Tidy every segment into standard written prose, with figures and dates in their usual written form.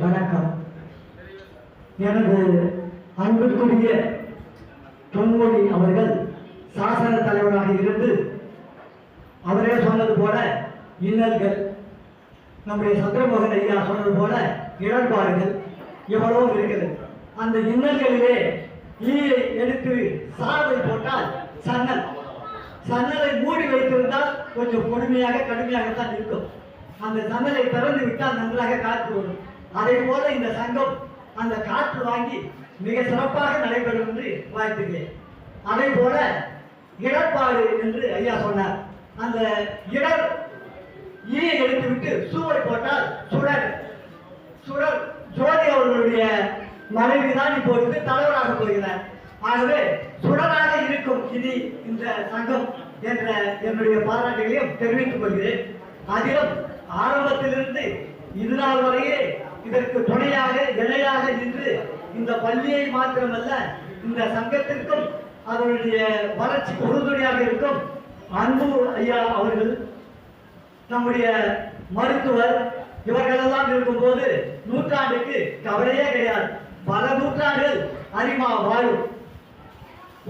வணக்கம். எனது அன்புக்குரிய பொன்மொழி அவர்கள் சாசன தலைவராக இருந்து அவரே சொன்னது போல இன்னல்கள், நம்முடைய சந்திரமோகன் ஐயா சொன்னது போல இடர்பாடுகள் எவ்வளவோ இருக்கிறது. அந்த இன்னல்களிலே ஈயை எடுத்து சாவை போட்டால் சன்னலை மூடி வைத்திருந்தால் கொஞ்சம் கடுமையாகத்தான் இருக்கும். அந்த சன்னலை திறந்து விட்டால் நன்றாக காற்று வரும். அதே போல இந்த சங்கம் அந்த காற்று வாங்கி மிக சிறப்பாக நடைபெறும் என்று வாழ்த்துகிறேன். அதே போல இடர்பாடு என்று ஐயா சொன்னார். அந்த இடர் ஈயை எடுத்துவிட்டு சூவை போட்டால் சுடர் ஜோதி அவர்களுடைய மனைவிதான் இப்பொழுது தலைவராக போகிறார். ஆகவே சுடராக இருக்கும் இனி இந்த சங்கம் என்ற என்னுடைய பாராட்டுகளையும் தெரிவித்துக் கொள்கிறேன். அதிலும் ஆரம்பத்திலிருந்து இது நாள் வரையே இதற்கு துணையாக இணையாக நின்று இந்த பள்ளியை மாத்திரமல்ல இந்த சங்கத்திற்கும் அதனுடைய வளர்ச்சிக்கு உறுதுணையாக இருக்கும் அன்பு ஐயா அவர்கள், நம்முடைய மருத்துவர், இவர்களெல்லாம் இருக்கும்போது நூற்றாண்டுக்கு கவலையே கிடையாது. பல நூற்றாண்டுகள் அரிமா வாழும்.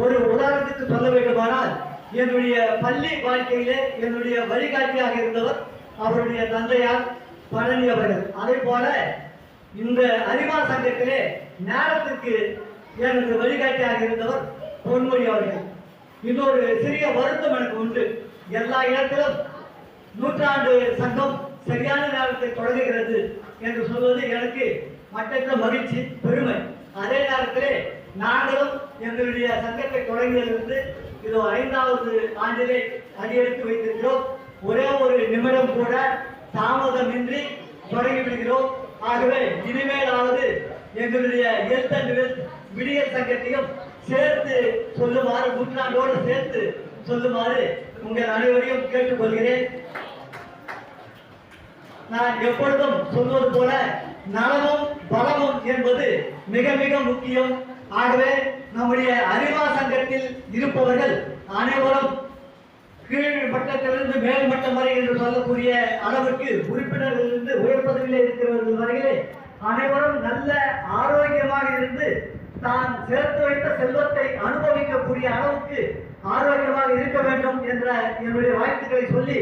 ஒரு உதாரணத்துக்கு சொல்ல வேண்டுமானால், என்னுடைய பள்ளி வாழ்க்கையிலே என்னுடைய வழிகாட்டியாக இருந்தவர் அவருடைய தந்தையார் பழனி அவர்கள். அதே போல இந்த அரிமா சங்கத்திலே நேரத்திற்கு எனது வழிகாட்டியாக இருந்தவர் பொன்மொழி அவர்கள். இன்னொரு சிறிய வருத்தம் எனக்கு உண்டு. எல்லா இடத்திலும் நூற்றாண்டு சங்கம் சரியான நேரத்தை தொடங்குகிறது என்று சொல்வது எனக்கு மற்றற்ற மகிழ்ச்சி, பெருமை. அதே நேரத்திலே நாங்களும் எங்களுடைய சங்கத்தை தொடங்கியதிலிருந்து இது 5வது ஆண்டிலே அடியெடுத்து வைத்திருக்கிறோம். ஒரே ஒரு நிமிடம் கூட தாமதமின்றி தொடங்கிவிடுகிறோம். ஆகவே இனிமேலாவது எங்களுடைய ஹெல்த் அண்ட் வெல்த் விடியல் சங்கத்தையும் சேர்த்து சொல்லுமாறு, நூற்றாண்டோடு சேர்த்து சொல்லுமாறு உங்கள் அனைவரையும் கேட்டுக்கொள்கிறேன். நான் எப்பொழுதும் சொல்வது போல நலமும் பலமும் என்பது மிக மிக முக்கியம். ஆகவே நம்முடைய அரிமா சங்கத்தில் இருப்பவர்கள் அனைவரும் கீழ் மட்டத்திலிருந்து மேல் மட்டம் வரை என்று சொல்லக்கூடிய அளவுக்கு உறுப்பினர்களிலிருந்து உயர் பதவியில் இருக்கிறவர்கள் வரையிலே அனைவரும் நல்ல ஆரோக்கியமாக இருந்து தான் சேர்த்து வைத்த செல்வத்தை அனுபவிக்கக்கூடிய அளவுக்கு ஆரோக்கியமாக இருக்க வேண்டும் என்ற என்னுடைய வாழ்த்துக்களை சொல்லி,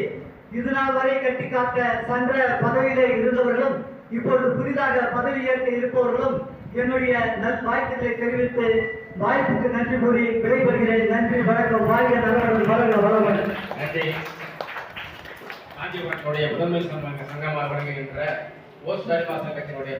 இது நாள் வரை கட்டி காட்ட சென்ற பதவியிலே இருந்தவர்களும் இப்பொழுது புதிதாக பதவி ஏற்க இருப்பவர்களும் என்னுடைய நல் வாழ்த்துக்களை தெரிவித்து வாய்ப்புக்கு நன்றி கூறி விடைபெறுகிறேன். நன்றி, வணக்கம். வாழ்க நலவர்கள், வளர்க வளவன். நன்றி. காஞ்சிபுரத்தினுடைய முதன்மை சங்கமாக வழங்குகின்ற ஓஸ் அரிமா சங்கத்தினுடைய